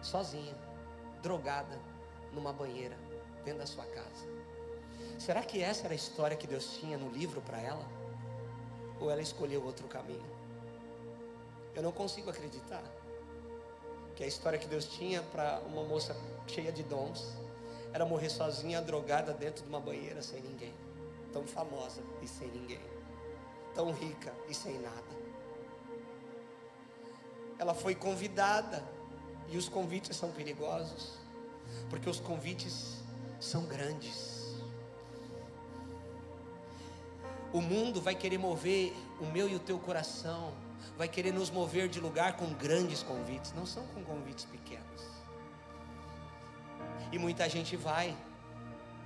sozinha, drogada, numa banheira, dentro da sua casa. Será que essa era a história que Deus tinha no livro para ela? Ou ela escolheu outro caminho? Eu não consigo acreditar que a história que Deus tinha para uma moça cheia de dons era morrer sozinha, drogada, dentro de uma banheira, sem ninguém. Tão famosa e sem ninguém, tão rica e sem nada. Ela foi convidada. E os convites são perigosos, porque os convites são grandes. O mundo vai querer mover o meu e o teu coração, vai querer nos mover de lugar com grandes convites, não são com convites pequenos. E muita gente vai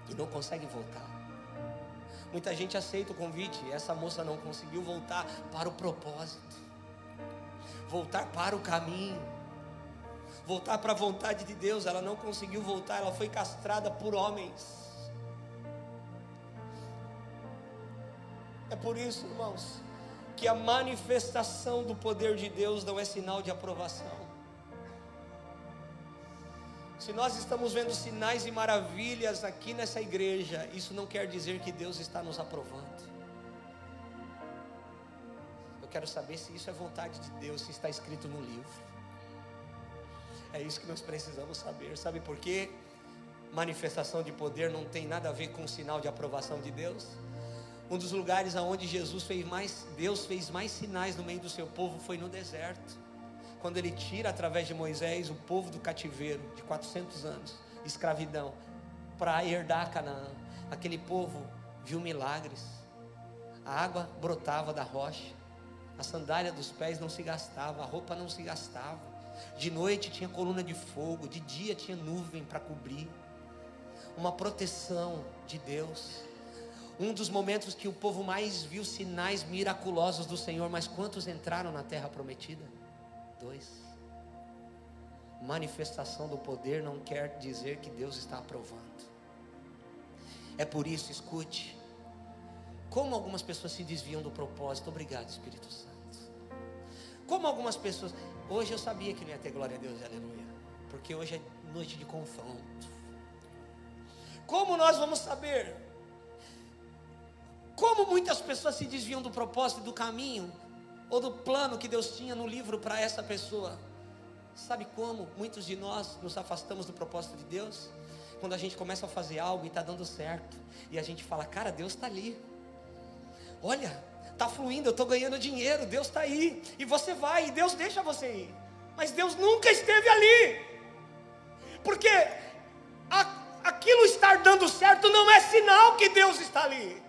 e não consegue voltar. Muita gente aceita o convite, e essa moça não conseguiu voltar para o propósito, voltar para o caminho, voltar para a vontade de Deus. Ela não conseguiu voltar, ela foi castrada por homens. É por isso, irmãos, que a manifestação do poder de Deus não é sinal de aprovação. Se nós estamos vendo sinais e maravilhas aqui nessa igreja, isso não quer dizer que Deus está nos aprovando. Eu quero saber se isso é vontade de Deus, se está escrito no livro. É isso que nós precisamos saber. Sabe por quê? Manifestação de poder não tem nada a ver com sinal de aprovação de Deus. Um dos lugares onde Deus fez mais sinais no meio do seu povo foi no deserto, quando Ele tira através de Moisés o povo do cativeiro de 400 anos, escravidão, para herdar Canaã. Aquele povo viu milagres. A água brotava da rocha, a sandália dos pés não se gastava, a roupa não se gastava. De noite tinha coluna de fogo, de dia tinha nuvem para cobrir. Uma proteção de Deus. Um dos momentos que o povo mais viu sinais miraculosos do Senhor. Mas quantos entraram na terra prometida? 2. Manifestação do poder não quer dizer que Deus está aprovando. É por isso, escute, como algumas pessoas se desviam do propósito. Obrigado, Espírito Santo. Como algumas pessoas... Hoje eu sabia que não ia ter glória a Deus e aleluia, porque hoje é noite de confronto. Como nós vamos saber? Como muitas pessoas se desviam do propósito, do caminho, ou do plano que Deus tinha no livro para essa pessoa? Sabe como muitos de nós nos afastamos do propósito de Deus? Quando a gente começa a fazer algo e está dando certo, e a gente fala, cara, Deus está ali. Olha, está fluindo, eu estou ganhando dinheiro, Deus está aí. E você vai, e Deus deixa você ir. Mas Deus nunca esteve ali. Porque aquilo estar dando certo não é sinal que Deus está ali.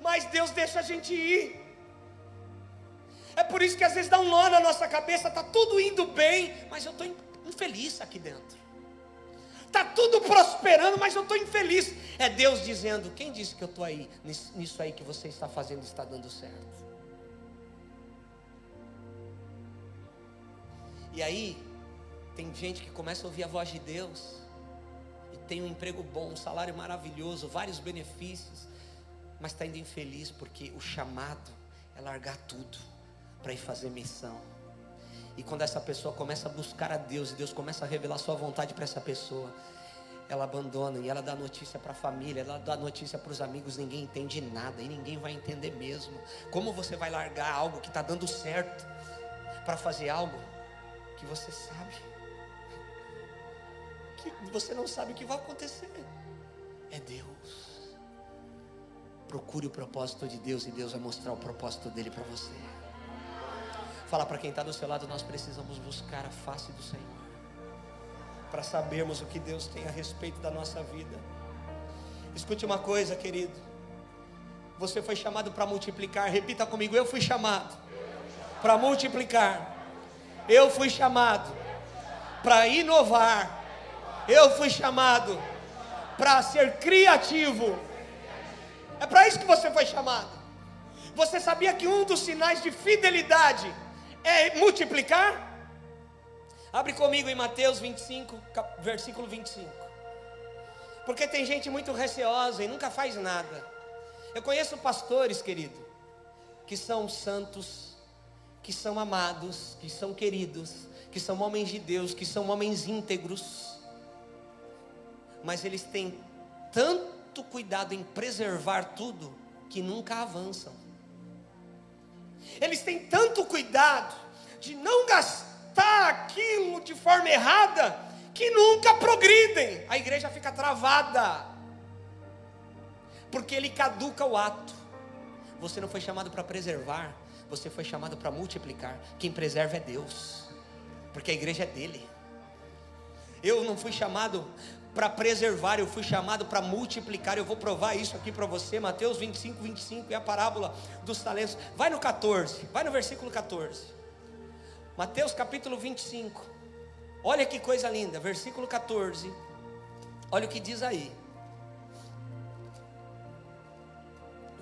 Mas Deus deixa a gente ir. É por isso que às vezes dá um nó na nossa cabeça. Está tudo indo bem, mas eu estou infeliz aqui dentro. Está tudo prosperando, mas eu estou infeliz. É Deus dizendo, quem disse que eu estou aí, nisso aí que você está fazendo está dando certo? E aí, tem gente que começa a ouvir a voz de Deus, e tem um emprego bom, um salário maravilhoso, vários benefícios, mas está indo infeliz, porque o chamado é largar tudo, para ir fazer missão. E quando essa pessoa começa a buscar a Deus, e Deus começa a revelar sua vontade para essa pessoa, ela abandona, e ela dá notícia para a família, ela dá notícia para os amigos, ninguém entende nada, e ninguém vai entender mesmo. Como você vai largar algo que está dando certo, para fazer algo que você sabe, que você não sabe o que vai acontecer? É Deus. Procure o propósito de Deus, e Deus vai mostrar o propósito dele para você. Fala para quem está do seu lado, nós precisamos buscar a face do Senhor, para sabermos o que Deus tem a respeito da nossa vida. Escute uma coisa, querido, Você foi chamado para multiplicar. Repita comigo: eu fui chamado para multiplicar. Eu fui chamado para inovar. Eu fui chamado para ser criativo. É para isso que você foi chamado. Você sabia que um dos sinais de fidelidade é multiplicar? Abre comigo em Mateus 25, versículo 25. Porque tem gente muito receosa e nunca faz nada. Eu conheço pastores, querido, que são santos, que são amados, que são queridos, que são homens de Deus, que são homens íntegros, mas eles têm tanto cuidado em preservar tudo, que nunca avançam. Eles têm tanto cuidado de não gastar aquilo de forma errada, que nunca progridem. A igreja fica travada, porque ele caduca o ato. Você não foi chamado para preservar, você foi chamado para multiplicar. Quem preserva é Deus, porque a igreja é dele. Eu não fui chamado para preservar, eu fui chamado para multiplicar. Eu vou provar isso aqui para você. Mateus 25, 25 é a parábola dos talentos. Vai no 14, vai no versículo 14. Mateus capítulo 25. Olha que coisa linda, versículo 14. Olha o que diz aí.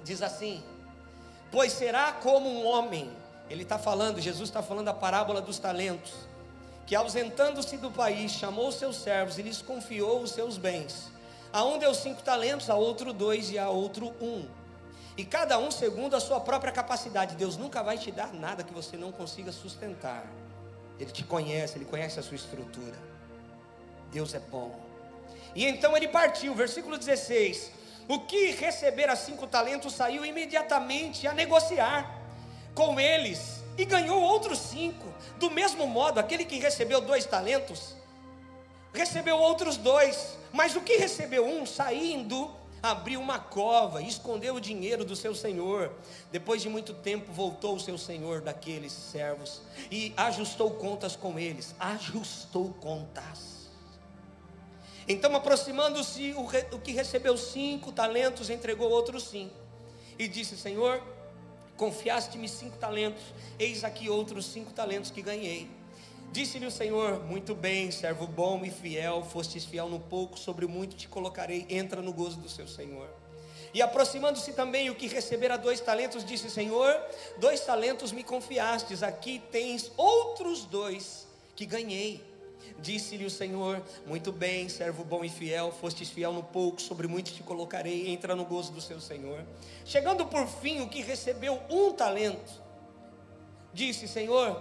Diz assim: pois será como um homem. Ele está falando, Jesus está falando a parábola dos talentos, que ausentando-se do país, chamou os seus servos e lhes confiou os seus bens. A um deu 5 talentos, a outro 2 e a outro 1. E cada um segundo a sua própria capacidade. Deus nunca vai te dar nada que você não consiga sustentar. Ele te conhece, Ele conhece a sua estrutura. Deus é bom. E então ele partiu, versículo 16. O que recebera 5 talentos saiu imediatamente a negociar com eles e ganhou outros 5. Do mesmo modo, aquele que recebeu 2 talentos recebeu outros 2. Mas o que recebeu 1, saindo, abriu uma cova e escondeu o dinheiro do seu senhor. Depois de muito tempo voltou o seu senhor daqueles servos e ajustou contas com eles. Ajustou contas. Então, aproximando-se, o que recebeu 5 talentos entregou outros 5 e disse: Senhor, confiaste-me 5 talentos, eis aqui outros 5 talentos que ganhei. Disse-lhe o Senhor: muito bem, servo bom e fiel, fostes fiel no pouco, sobre o muito te colocarei, entra no gozo do seu Senhor. E aproximando-se também o que recebera 2 talentos, disse: Senhor, 2 talentos me confiastes, aqui tens outros 2 que ganhei. Disse-lhe o Senhor: muito bem, servo bom e fiel, fostes fiel no pouco, sobre muito te colocarei, entra no gozo do seu Senhor. Chegando por fim o que recebeu 1 talento, disse: Senhor,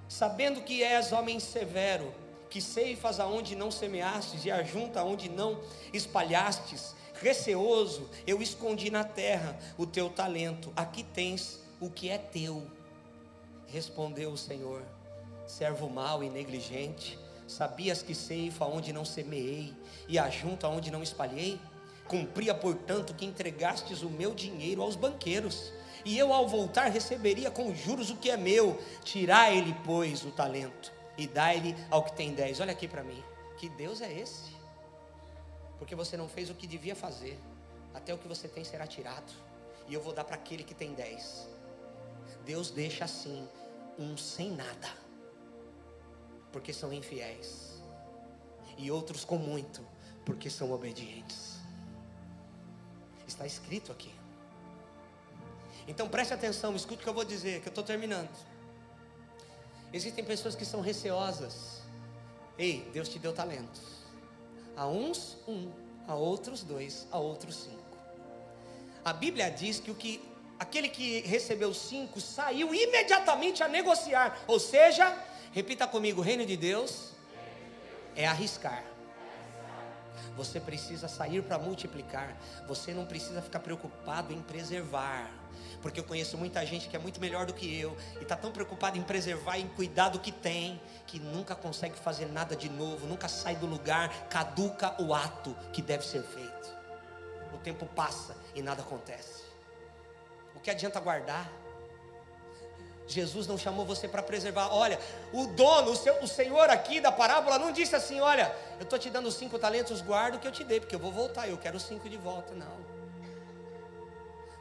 sabendo que és homem severo, que ceifas aonde não semeastes e ajunta aonde não espalhastes, receoso, eu escondi na terra o teu talento, aqui tens o que é teu. Respondeu o Senhor: servo mau e negligente, sabias que ceifa onde não semeei e ajunto onde não espalhei? Cumpria, portanto, que entregastes o meu dinheiro aos banqueiros, e eu ao voltar receberia com juros o que é meu. Tirai-lhe, pois, o talento e dai-lhe ao que tem 10. Olha aqui para mim, que Deus é esse? Porque você não fez o que devia fazer, até o que você tem será tirado, e eu vou dar para aquele que tem 10. Deus deixa assim um sem nada, porque são infiéis, e outros com muito, porque são obedientes. Está escrito aqui. Então preste atenção, escute o que eu vou dizer, que eu estou terminando. Existem pessoas que são receosas. Ei, Deus te deu talentos. A uns 1, a outros 2, a outros 5. A Bíblia diz que aquele que recebeu 5 saiu imediatamente a negociar. Ou seja, repita comigo: o reino de Deus é arriscar. Você precisa sair para multiplicar. Você não precisa ficar preocupado em preservar, porque eu conheço muita gente que é muito melhor do que eu e está tão preocupado em preservar, em cuidar do que tem, que nunca consegue fazer nada de novo, nunca sai do lugar, caduca o ato que deve ser feito. O tempo passa e nada acontece. O que adianta guardar? Jesus não chamou você para preservar. Olha, o dono, o Senhor aqui da parábola não disse assim: olha, eu estou te dando 5 talentos, guarda o que eu te dei, porque eu vou voltar, eu quero 5 de volta. Não.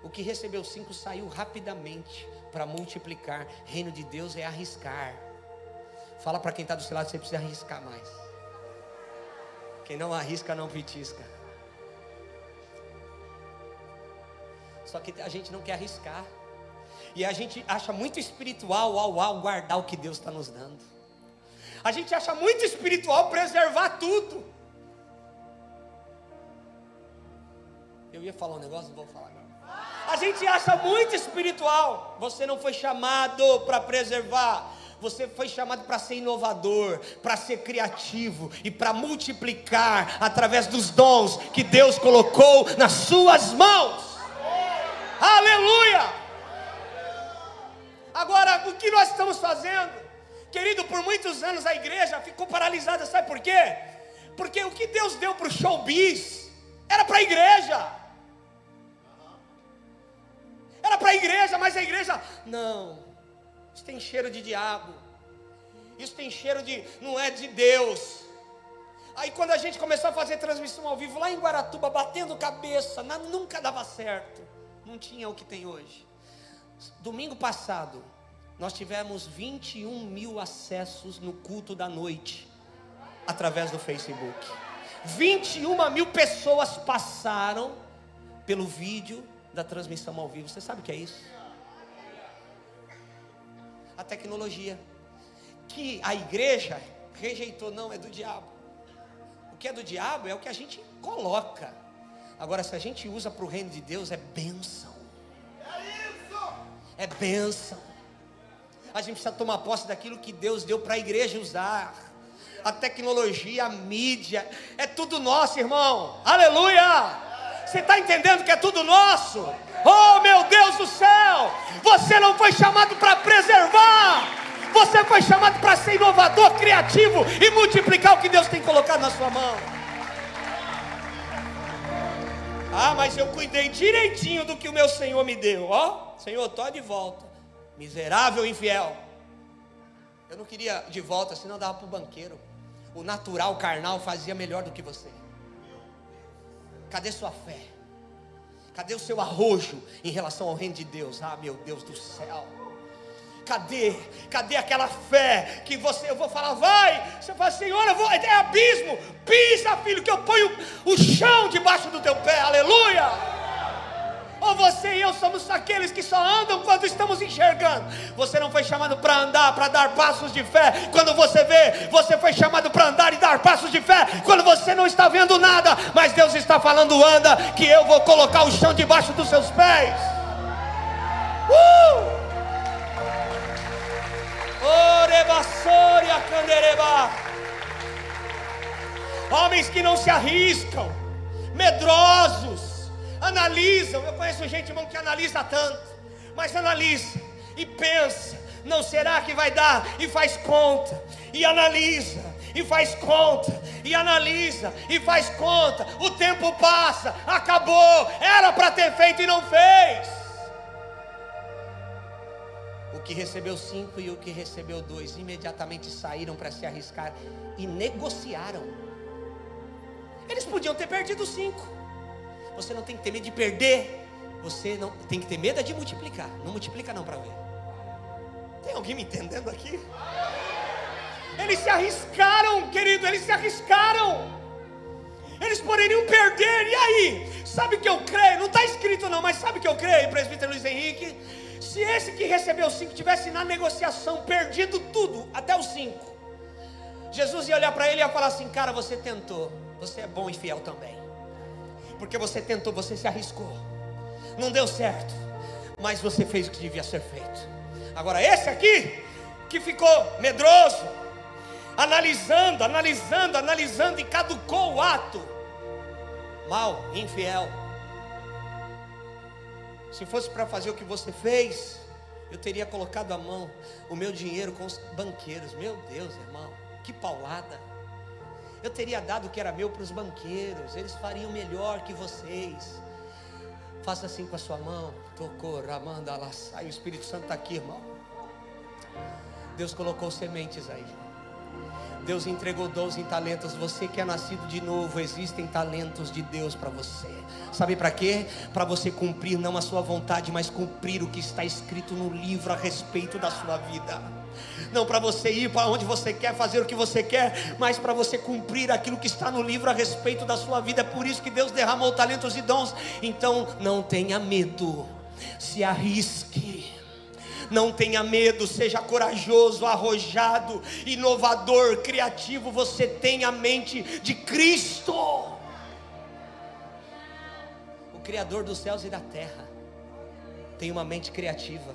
O que recebeu 5 saiu rapidamente para multiplicar. Reino de Deus é arriscar. Fala para quem está do seu lado, você precisa arriscar mais. Quem não arrisca não petisca. Só que a gente não quer arriscar. E a gente acha muito espiritual ao guardar o que Deus está nos dando. A gente acha muito espiritual preservar tudo. Eu ia falar um negócio, não vou falar agora. A gente acha muito espiritual. Você não foi chamado para preservar. Você foi chamado para ser inovador, para ser criativo e para multiplicar através dos dons que Deus colocou nas suas mãos. Aleluia! Agora, o que nós estamos fazendo? Querido, por muitos anos a igreja ficou paralisada, sabe por quê? Porque o que Deus deu para o showbiz era para a igreja. Era para a igreja, mas a igreja, não, isso tem cheiro de diabo, isso tem cheiro de, não é de Deus. Aí quando a gente começou a fazer transmissão ao vivo lá em Guaratuba, batendo cabeça, nunca dava certo, não tinha o que tem hoje. Domingo passado, nós tivemos 21 mil acessos no culto da noite, através do Facebook. 21 mil pessoas passaram pelo vídeo da transmissão ao vivo. Você sabe o que é isso? A tecnologia que a igreja rejeitou, não, é do diabo. O que é do diabo é o que a gente coloca. Agora, se a gente usa para o reino de Deus, é bênção. É bênção. A gente precisa tomar posse daquilo que Deus deu para a igreja usar. A tecnologia, a mídia, é tudo nosso, irmão. Aleluia! Você está entendendo que é tudo nosso? Oh, meu Deus do céu! Você não foi chamado para preservar. Você foi chamado para ser inovador, criativo e multiplicar o que Deus tem colocado na sua mão. Ah, mas eu cuidei direitinho do que o meu Senhor me deu. Ó, Senhor, estou de volta. Miserável infiel. Eu não queria de volta, senão dava para o banqueiro. O natural, o carnal fazia melhor do que você. Cadê sua fé? Cadê o seu arrojo em relação ao reino de Deus? Ah, meu Deus do céu. Cadê aquela fé que você, eu vou falar, vai. Você fala, Senhor, eu vou, é abismo. Pisa, filho, que eu ponho o chão debaixo do teu pé. Aleluia. Ou você e eu somos aqueles que só andam quando estamos enxergando. Você não foi chamado para andar, para dar passos de fé. Quando você vê, você foi chamado para andar e dar passos de fé quando você não está vendo nada. Mas Deus está falando, anda, que eu vou colocar o chão debaixo dos seus pés. Homens que não se arriscam, medrosos, analisam. Eu conheço gente, irmão, que analisa tanto, mas analisa e pensa, não será que vai dar? E faz conta, e analisa, e faz conta, e analisa, e faz conta. O tempo passa, acabou, era para ter feito e não fez. O que recebeu 5 e o que recebeu 2 imediatamente saíram para se arriscar e negociaram. Eles podiam ter perdido 5. Você não tem que ter medo de perder. Você não tem que ter medo de multiplicar. Não multiplica não para ver. Tem alguém me entendendo aqui? Eles se arriscaram, querido. Eles se arriscaram. Eles poderiam perder. E aí? Sabe o que eu creio? Não está escrito não, mas sabe o que eu creio, presbítero Luiz Henrique? Se esse que recebeu 5 tivesse na negociação perdido tudo, até os 5, Jesus ia olhar para ele e ia falar assim, cara, você tentou. Você é bom e fiel também. Porque você tentou, você se arriscou. Não deu certo, mas você fez o que devia ser feito. Agora esse aqui, que ficou medroso, analisando e caducou o ato. Mal, infiel. Se fosse para fazer o que você fez, eu teria colocado a mão, o meu dinheiro com os banqueiros. Meu Deus, irmão, que paulada. Eu teria dado o que era meu para os banqueiros. Eles fariam melhor que vocês. Faça assim com a sua mão. Tocou, ramanda lá, sai. O Espírito Santo está aqui, irmão. Deus colocou sementes aí. Deus entregou 12 talentos. Você que é nascido de novo, existem talentos de Deus para você. Sabe para quê? Para você cumprir não a sua vontade, mas cumprir o que está escrito no livro a respeito da sua vida. Não para você ir para onde você quer, fazer o que você quer, mas para você cumprir aquilo que está no livro a respeito da sua vida. É por isso que Deus derramou talentos e dons. Então não tenha medo, se arrisque. Não tenha medo, seja corajoso, arrojado, inovador, criativo. Você tem a mente de Cristo, o Criador dos céus e da terra. Tem uma mente criativa.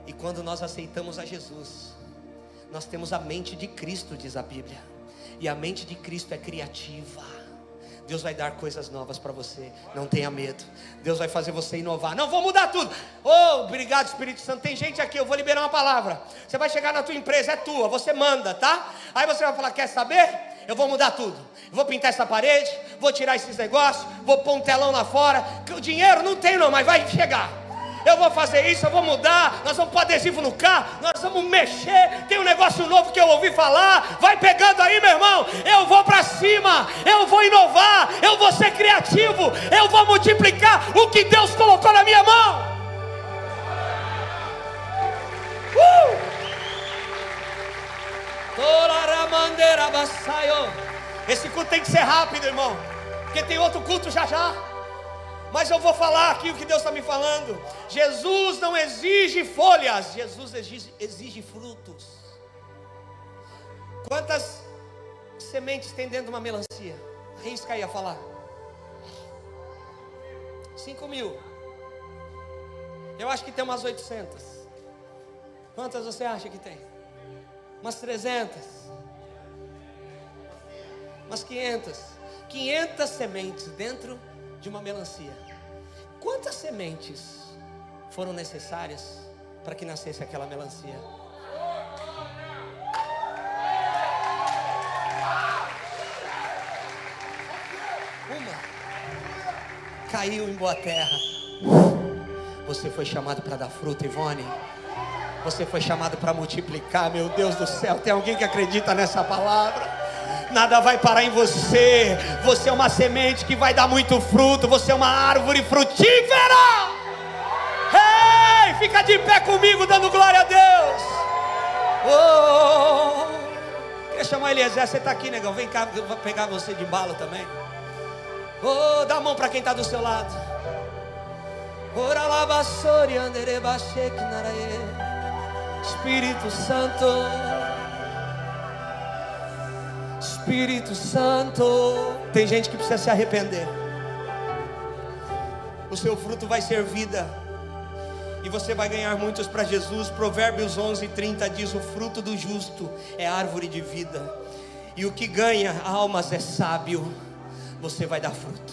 E quando nós aceitamos a Jesus, nós temos a mente de Cristo, diz a Bíblia. E a mente de Cristo é criativa. Deus vai dar coisas novas para você. Não tenha medo. Deus vai fazer você inovar. Não, vou mudar tudo. Oh, obrigado, Espírito Santo. Tem gente aqui, eu vou liberar uma palavra. Você vai chegar na tua empresa, é tua, você manda, tá? Aí você vai falar, quer saber? Eu vou mudar tudo. Vou pintar essa parede, vou tirar esses negócios, vou pôr um telão lá fora. O dinheiro não tem não, mas vai chegar. Eu vou fazer isso, eu vou mudar. Nós vamos pôr adesivo no carro, nós vamos mexer. Tem um negócio novo que eu ouvi falar. Vai pegando aí, meu irmão. Eu vou para cima, eu vou inovar, eu vou ser criativo, eu vou multiplicar o que Deus colocou na minha mão. Esse culto tem que ser rápido, irmão, porque tem outro culto já já. Mas eu vou falar aqui o que Deus está me falando. Jesus não exige folhas, Jesus exige frutos. Quantas sementes tem dentro de uma melancia? Arrisca aí a falar. 5.000. Eu acho que tem umas 800. Quantas você acha que tem? Umas 300. Umas 500. 500 sementes dentro de uma melancia. Quantas sementes foram necessárias para que nascesse aquela melancia? Uma. Caiu em boa terra. Você foi chamado para dar fruto, Ivone. Você foi chamado para multiplicar. Meu Deus do céu, tem alguém que acredita nessa palavra? Nada vai parar em você. Você é uma semente que vai dar muito fruto. Você é uma árvore frutífera. Ei, fica de pé comigo dando glória a Deus. Oh, queria chamar Eliezer. Você está aqui, negão. Vem cá, eu vou pegar você de embalo também. Oh, dá a mão para quem está do seu lado. Espírito Santo, Espírito Santo. Tem gente que precisa se arrepender. O seu fruto vai ser vida, e você vai ganhar muitos para Jesus. Provérbios 11:30 diz: o fruto do justo é árvore de vida, e o que ganha almas é sábio. Você vai dar fruto.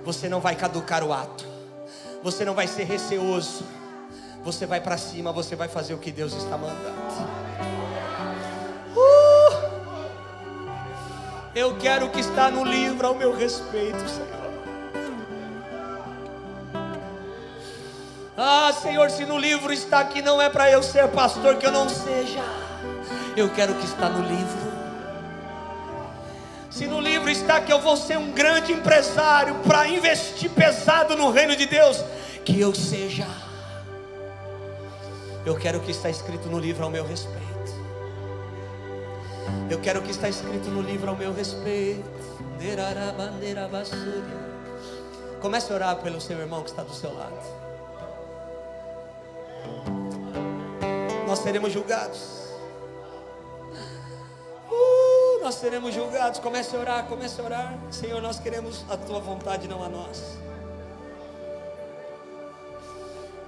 Você não vai caducar o ato. Você não vai ser receoso. Você vai para cima. Você vai fazer o que Deus está mandando. Eu quero o que está no livro ao meu respeito, Senhor. Ah, Senhor, se no livro está que não é para eu ser pastor, que eu não seja. Eu quero o que está no livro. Se no livro está que eu vou ser um grande empresário para investir pesado no reino de Deus, que eu seja. Eu quero o que está escrito no livro ao meu respeito. Eu quero o que está escrito no livro ao meu respeito. Comece a orar pelo seu irmão que está do seu lado. Nós seremos julgados. Nós seremos julgados. Comece a orar, comece a orar. Senhor, nós queremos a tua vontade, não a nós.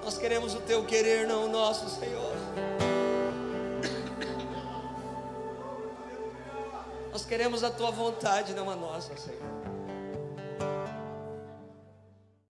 Nós queremos o teu querer, não o nosso, Senhor. Nós queremos a tua vontade, não a nossa, Senhor.